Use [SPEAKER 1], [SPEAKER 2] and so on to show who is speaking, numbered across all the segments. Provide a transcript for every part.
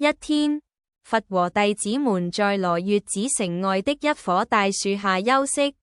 [SPEAKER 1] 一天，佛和弟子們在羅越子城外的一棵大樹下休息。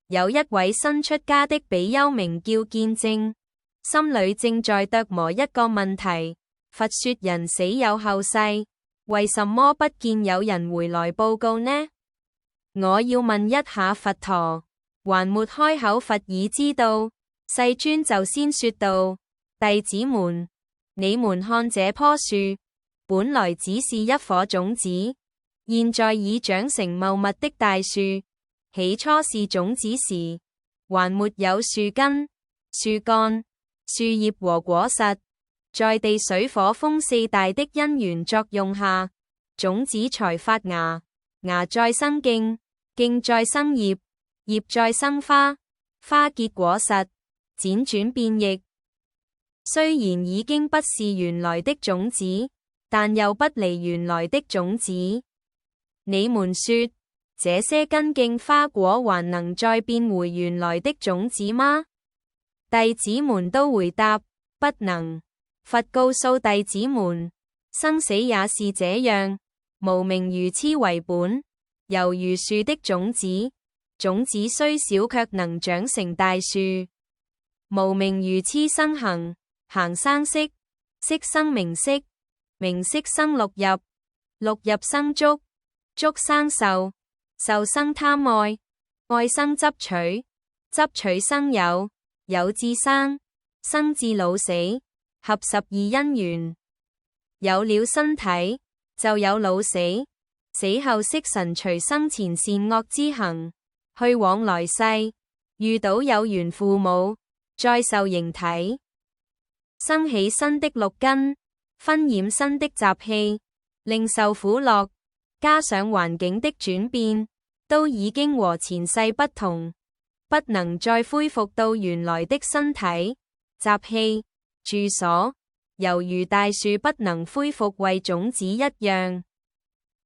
[SPEAKER 1] 有一位新出家的比丘名叫見正，心裏正在琢磨一個問題：佛說人死有後世，為什麼不見有人回來報告呢？我要問一下佛陀。還沒開口，佛已知道。世尊就先說道：弟子們，你們看這棵樹，本來只是一顆種子，現在已長成茂密的大樹。起初是種子時，還沒有樹根、樹幹、樹葉和果實，在地水火風四大的因緣作用下，種子才發芽，芽再生莖，莖再生葉，葉再生花，花結果實，輾轉變異。雖然已經不是原來的種子，但又不離原來的種子。你們說，這些根莖花果還能再變回原來的種子嗎？弟子們都回答：不能。佛告訴弟子們：生死也是這樣，無明愚癡為本，猶如樹的種子，種子雖小卻能長成大樹。無明愚癡生行，行生色，色生名色，名色生六入，六入生觸，觸生受，受生貪愛，愛生執取，執取生有，有至生，生至老死，合12因緣。有了身體，就有老死，死後色神隨生前善惡之行，去往來世，遇到有緣父母，再受形體，生起新的六根，熏染新的習氣，令受苦樂，加上環境的轉變，都已經和前世不同，不能再恢復到原來的身體、習氣、住所，猶如大樹不能恢復為種子一樣。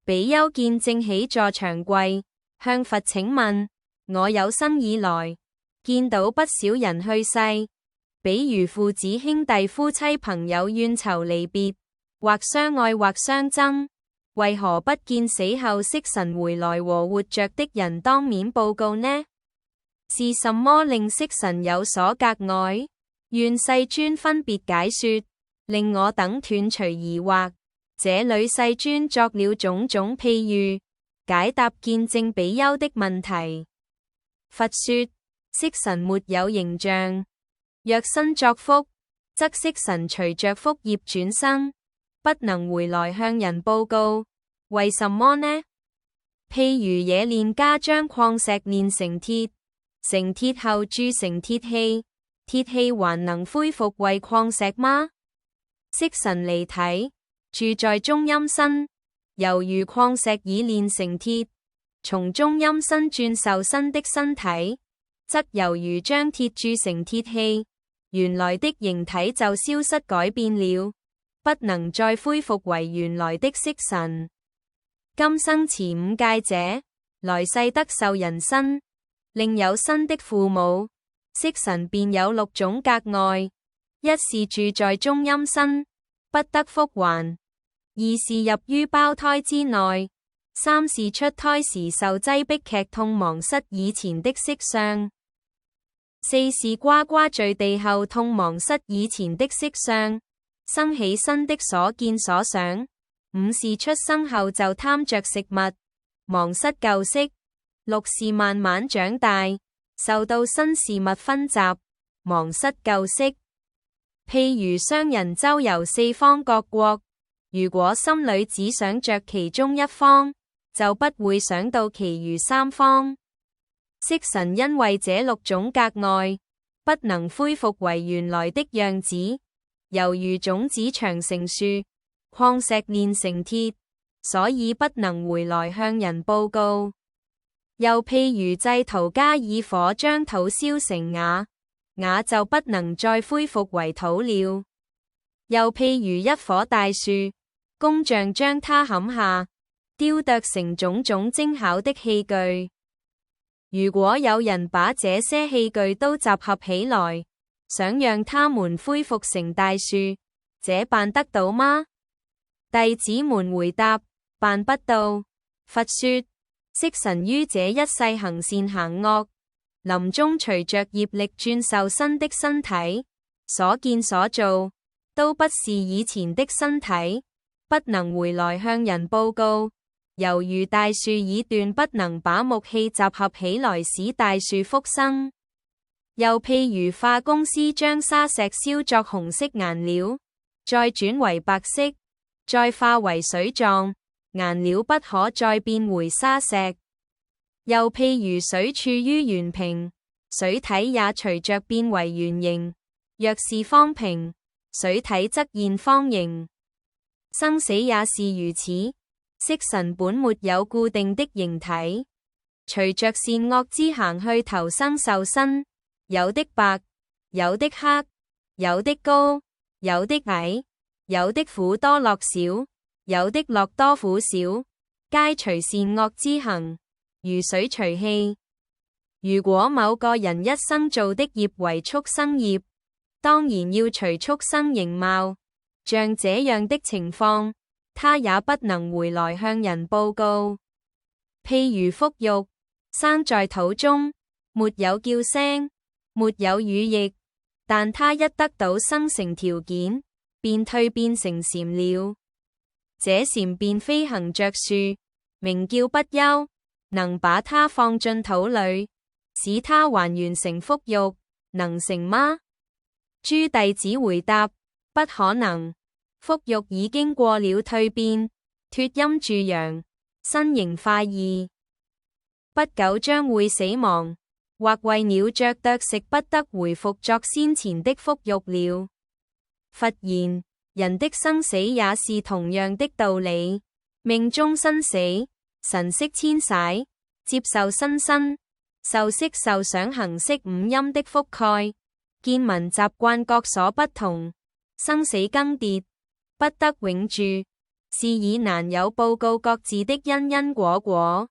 [SPEAKER 1] 比丘見正起坐長跪，向佛請問：我有生以來，見到不少人去世，比如父子兄弟夫妻朋友怨仇離別，或相愛或相憎，為何不見死後色神回來和活着的人當面報告呢？是什麼令色神有所格外？願世尊分別解說，令我等斷除疑惑。這裏世尊作了種種譬喻，解答見正比丘的問題。佛說：色神沒有形象，若身作福，則色神隨着福業轉生，不能回來向人報告。為什麼呢？譬如冶煉家將礦石煉成鐵，成鐵後鑄成鐵器，鐵器還能恢復為礦石嗎？色神離體，住在中陰身，猶如礦石已煉成鐵，從中陰身轉受新的身體，則猶如將鐵鑄成鐵器，原來的形體就消失改變了，不能再恢復為原來的色神。今生持五戒者，來世得受人身，另有新的父母，色神便有六種格外：一是住在中陰身，不得復還；二是入於胞胎之內；三是出胎時受擠迫劇痛忘失以前的色相；四是呱呱墜地後痛忘失以前的色相，生起新的所見所想；五是出生後就貪着食物，忘失舊色；六是慢慢長大，受到新事物熏習，忘失舊色。譬如商人周遊四方各國，如果心裏只想着其中一方，就不會想到其餘三方。色神因為這六種格外，不能恢復為原來的樣子，猶如種子長成樹，礦石煉成鐵，所以不能回來向人報告。又譬如製陶家以火將土燒成瓦，瓦就不能再恢復為土了。又譬如一棵大樹，工匠將它砍下，雕琢成種種精巧的器具。如果有人把這些器具都集合起來，想讓它們恢復成大樹，這辦得到嗎？弟子們回答：辦不到。佛說：昔神於這一世行善行惡，臨終隨着業力轉受新的身體，所見所做都不是以前的身體，不能回來向人報告。猶如大樹已斷，不能把木器集合起來使大樹復生。又譬如化工師將砂石燒作紅色顏料，再轉為白色，再化為水狀，顏料不可再變回砂石。又譬如水處於圓平，水體也隨着變為圓形；若是方平，水體則現方形。生死也是如此。昔神本沒有固定的形體，隨着善惡之行去投生受身，有的白，有的黑，有的高，有的矮，有的苦多樂少，有的樂多苦少，皆隨善惡之行，如水隨氣。如果某個人一生做的業為畜生業，當然要隨畜生形貌，像這樣的情況，他也不能回來向人報告。譬如腹肉，生在肚中，沒有叫聲，沒有語譯，但他一得到生成條件，便蛻變成蟬了。這蟬便飛行着樹，鳴叫不休，能把它放進土裏，使它還原成腹肉，能成嗎？諸弟子回答：不可能。腹肉已經過了蛻變，脫陰助陽，身形化異，不久將會死亡，或為鳥雀啄食不得回復作先前的腹肉了。佛言：人的生死也是同樣的道理，命終生死，神識遷徙，接受新身，受色受想行識五陰的覆蓋，見聞習慣各所不同，生死更迭，不得永住，是以難有報告各自的因果果。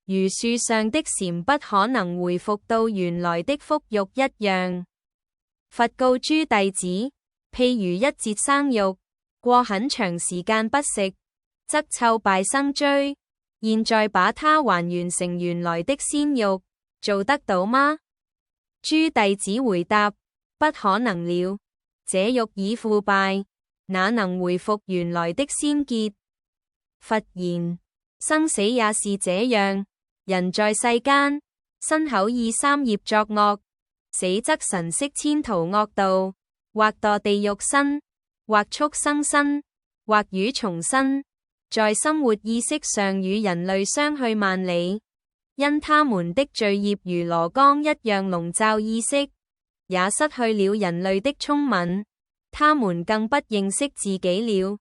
[SPEAKER 1] 如樹上的蟬不可能回復到原來的腹肉一樣。佛告諸弟子：譬如一節生肉，過很長時間不食，則臭敗生蛆。現在把它還原成原來的鮮肉，做得到嗎？諸弟子回答：不可能了，這肉已腐敗，哪能回復原來的鮮潔？佛言：生死也是這樣。人在世間，身口意三業作惡，死則神識遷途惡道，或墮地獄身，或畜生身，或魚蟲身，在生活意識上與人類相去萬里，因他們的罪業如羅江一樣籠罩意識，也失去了人類的聰敏。他們更不認識自己了，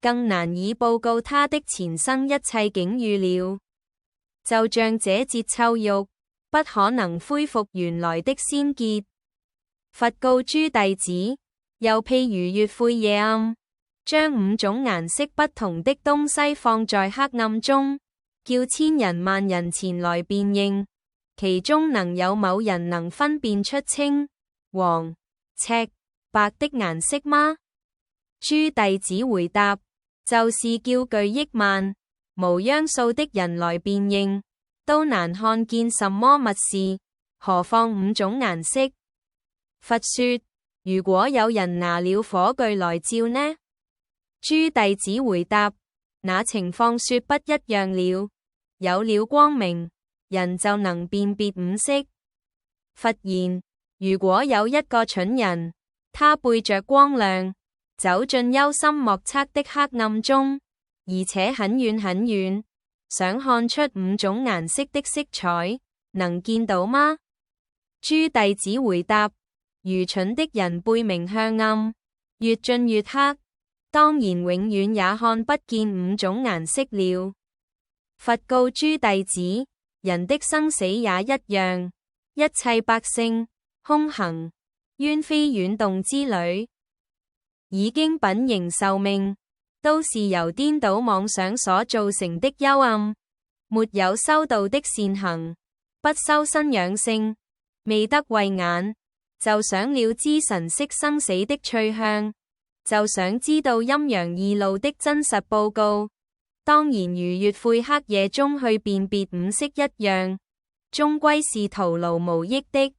[SPEAKER 1] 更難以報告他的前生一切境遇了。就像這節臭肉，不可能恢復原來的鮮潔。佛告諸弟子：又譬如月晦夜暗，將五種顏色不同的東西放在黑暗中，叫千人萬人前來辨認，其中能有某人能分辨出青、黃、赤、白的顏色嗎？諸弟子回答：就是叫巨億萬無央數的人來辨認，都難看見什麼物事，何況五種顏色？佛說：如果有人拿了火炬來照呢？諸弟子回答：那情況說不一樣了。有了光明，人就能辨別五色。佛言：如果有一個蠢人，他背着光亮，走進幽深莫測的黑暗中，而且很遠很遠，想看出五種顏色的色彩，能見到嗎？諸弟子回答：愚蠢的人背明向暗，越進越黑，當然永遠也看不見五種顏色了。佛告諸弟子：人的生死也一樣，一切百姓、空行、淵飛遠動之旅，已經品形壽命，都是由顛倒妄想所造成的幽暗。沒有修道的善行，不修身養性，未得慧眼，就想了知神識生死的趣向，就想知道陰陽二路的真實報告。當然如月晦黑夜中去辨別五色一樣，終歸是徒勞無益的。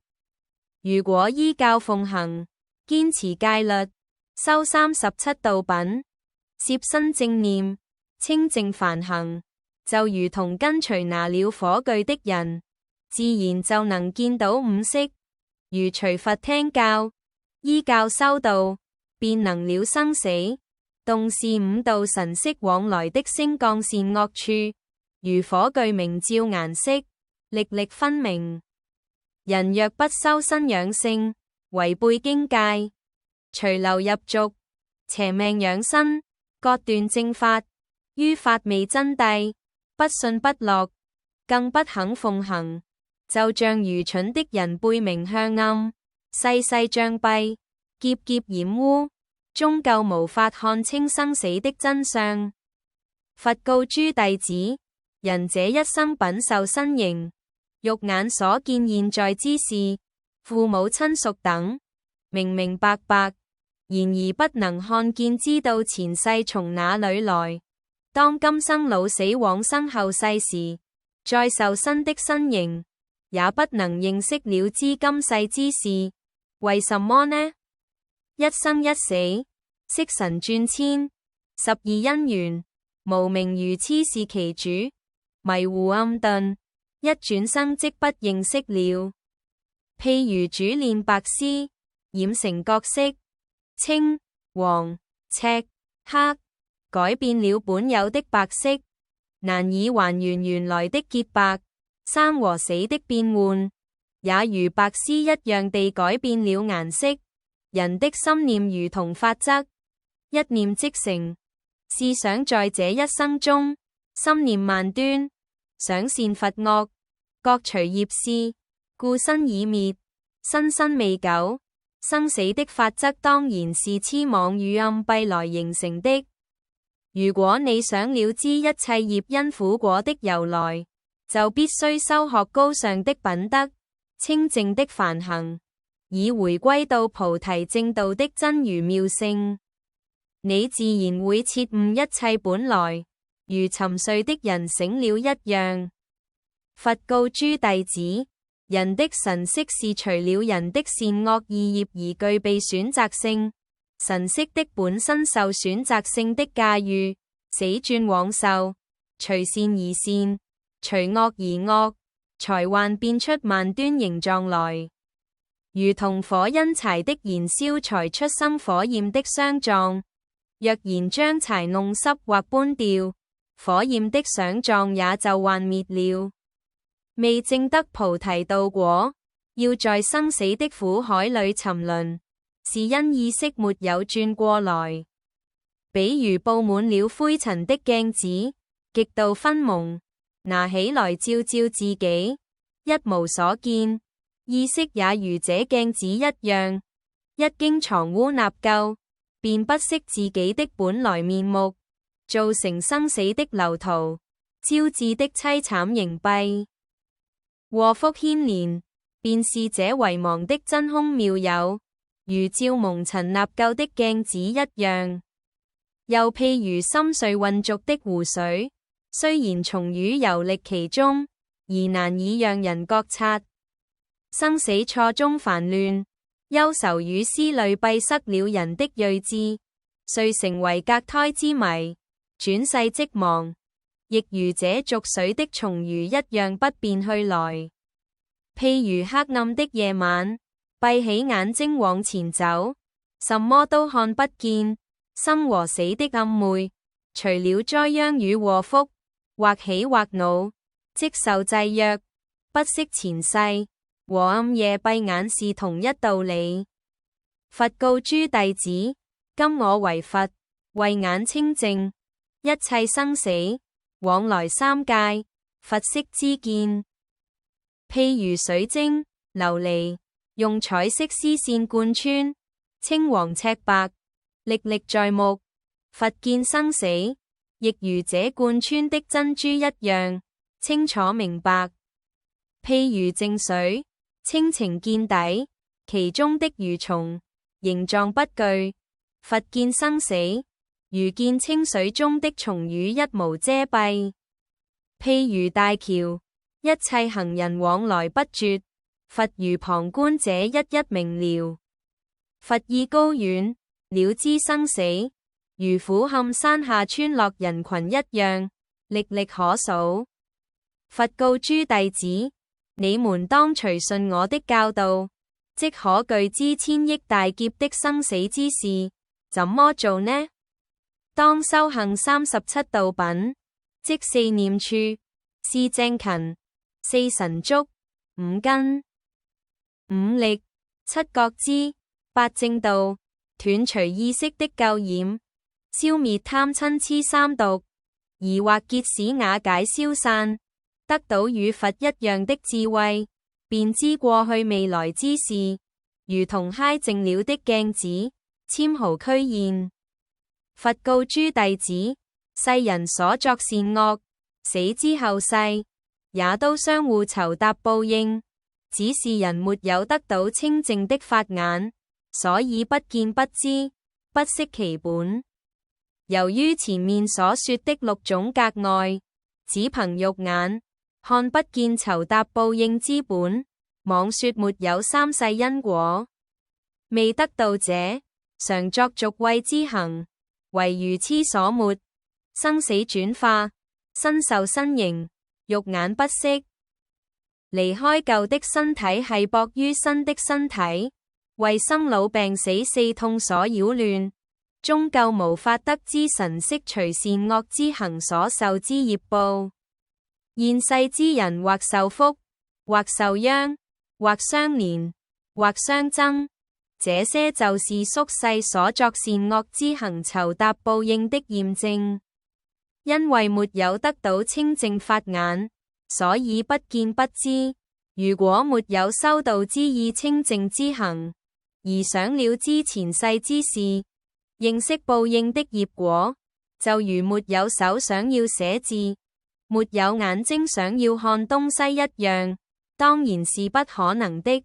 [SPEAKER 1] 如果依教奉行，堅持戒律，修37道品，攝身正念，清淨梵行，就如同跟隨拿了火炬的人，自然就能見到五色。如隨佛聽教，依教修道，便能了生死，洞視五道神識往來的升降善惡處，如火炬明照顏色，歷歷分明。人若不修身養性，違背經戒，隨流入俗，邪命養生，割斷正法，於法味真諦，不信不樂，更不肯奉行，就像愚蠢的人背明向暗，世世障蔽，劫劫染污，終究無法看清生死的真相。佛告諸弟子，人這一生品受身形，肉眼所見現在之事，父母親屬等，明明白白，然而不能看見知道前世從哪裏來。當今生老死往生後世時，再受新的身形，也不能認識了知今世之事。為什麼呢？一生一死，色神轉遷，12因緣，無明愚癡是其主，迷糊暗頓，一轉生即不認識了。譬如煮煉白絲，染成各色，青、黃、赤、黑，改變了本有的白色，難以還原原來的潔白。生和死的變換，也如白絲一樣地改變了顏色。人的心念如同法則，一念即成。試想在這一生中，心念萬端，想善罰惡，各隨業事，故身已滅，身未久，生死的法則當然是癡妄與暗蔽來形成的。如果你想了知一切業因苦果的由來，就必須修學高尚的品德，清淨的梵行，以回歸到菩提正道的真如妙性。你自然會徹悟一切本來，如沉睡的人醒了一樣。佛告諸弟子，人的神識是除了人的善惡二業而具備選擇性，神識的本身受選擇性的駕馭，死轉往受，隨善而善，隨惡而惡，才幻變出萬端形狀來，如同火因柴的燃燒才出生火焰的相狀。若然將柴弄濕或搬掉，火焰的相狀也就幻滅了。未證得菩提道果，要在生死的苦海裏沉淪，是因意識沒有轉過來。比如布滿了灰塵的鏡子，極度昏蒙，拿起來照照自己，一無所見。意識也如這鏡子一樣，一經藏污納垢，便不識自己的本來面目，造成生死的流途，招致的淒慘形蔽，禍福牽連，便是這遺忘的真空妙有，如照蒙塵納垢的鏡子一樣。又譬如深邃渾濁的湖水，雖然蟲魚遊歷其中，而難以讓人覺察。生死錯綜煩亂，憂愁與思慮閉塞了人的睿智，遂成為隔胎之謎，轉世即亡。亦如這濁水的蟲魚一樣不辨去來。譬如黑暗的夜晚，閉起眼睛往前走，什麼都看不見。生和死的暗昧，除了災殃與禍福，或喜或惱，即受制約，不識前世，和暗夜閉眼是同一道理。佛告諸弟子，今我為佛，慧眼清淨，一切生死，往來三界，佛悉知見。譬如水晶、琉璃，用彩色絲線貫穿，青黃赤白，歷歷在目。佛見生死，亦如這貫穿的珍珠一樣，清楚明白。譬如淨水，清澄見底，其中的魚蟲，形狀不具，佛見生死，如見清水中的蟲羽一無遮蔽。譬如大橋，一切行人往來不絕，佛如旁觀者一一明了。佛意高遠，了知生死，如俯瞰山下村落人群一樣，歷歷可數。佛告諸弟子：你們當隨順我的教導，即可具知千億大劫的生死之事。怎麼做呢？當修行37道品，即4念處、4正勤、4神足、5根、5力、7覺支、8正道，斷除意識的垢染，消滅貪嗔癡三毒，疑惑結使瓦解消散，得到與佛一樣的智慧，便知過去未來之事，如同揩淨了的鏡子，纖毫俱現。佛告諸弟子：世人所作善惡，死之後世，也都相互酬答報應，只是人沒有得到清淨的法眼，所以不見不知，不識其本。由於前面所說的6種格外，只憑肉眼看不見酬答報應之本，妄說沒有三世因果。未得道者，常作俗畏之行，為愚癡所沒，生死轉化，身受身形，肉眼不識。離開舊的身體繫縛於新的身體，為生老病死四痛所擾亂，終究無法得知神識除善惡之行所受之業報。現世之人或受福，或受殃，或相連，或相爭，這些就是宿世所作善惡之行酬答報應的驗證。因為沒有得到清淨法眼，所以不見不知。如果沒有修道之意清淨之行，而想了知前世之事，認識報應的業果，就如沒有手想要寫字，沒有眼睛想要看東西一樣，當然是不可能的。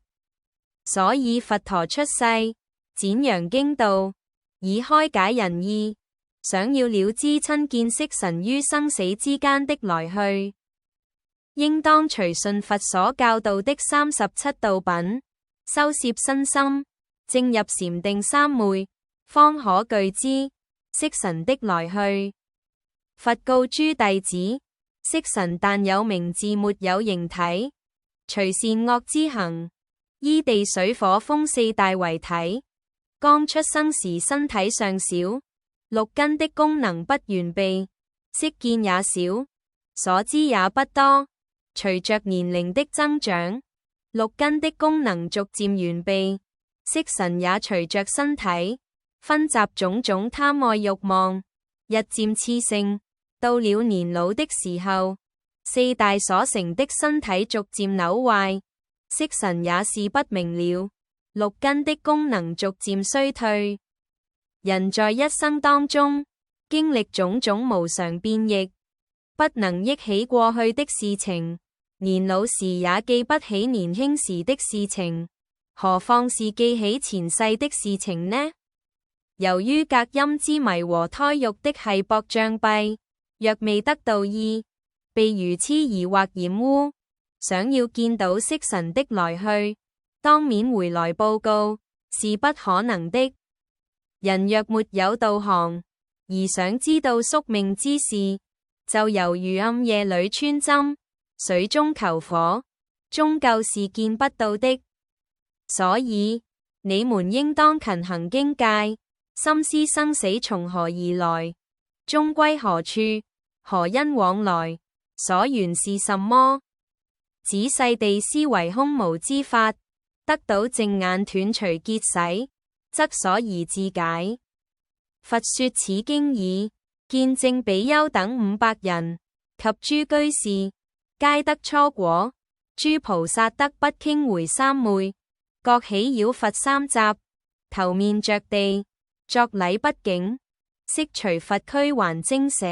[SPEAKER 1] 所以佛陀出世，展揚經道，以開解人意，想要了知親見識神於生死之間的來去，應當隨順佛所教導的37道品，修攝身心，正入禪定三昧，方可具知識神的來去。佛告諸弟子：識神但有名字沒有形體，除善惡之行，依地水火風四大為體。剛出生時身體尚小，六根的功能不完備，識見也少，所知也不多。隨着年齡的增長，六根的功能逐漸完備，識神也隨着身體分集種種貪愛慾望，日漸熾盛。到了年老的時候，四大所成的身體逐漸朽壞，識神也是不明了，六根的功能逐漸衰退。人在一生當中，經歷種種無常變易，不能憶起過去的事情，年老時也記不起年輕時的事情，何況是記起前世的事情呢？由於隔音之迷和胎肉的繫縛障蔽，若未得道意，被愚癡疑惑染污，想要見到識神的來去，當面回來報告，是不可能的。人若沒有導航，而想知道宿命之事，就猶如暗夜裏穿針，水中求火，終究是見不到的。所以，你們應當勤行經戒，深思生死從何而來，終歸何處，何因往來，所緣是什麼？仔細地思維空無之法，得到淨眼斷除結使，則所宜自解。佛說此經已，見證比丘等500人及諸居士，皆得初果。諸菩薩得不傾回三昧，各起繞佛三匝，頭面着地，作禮不敬，悉隨佛俱還精舍。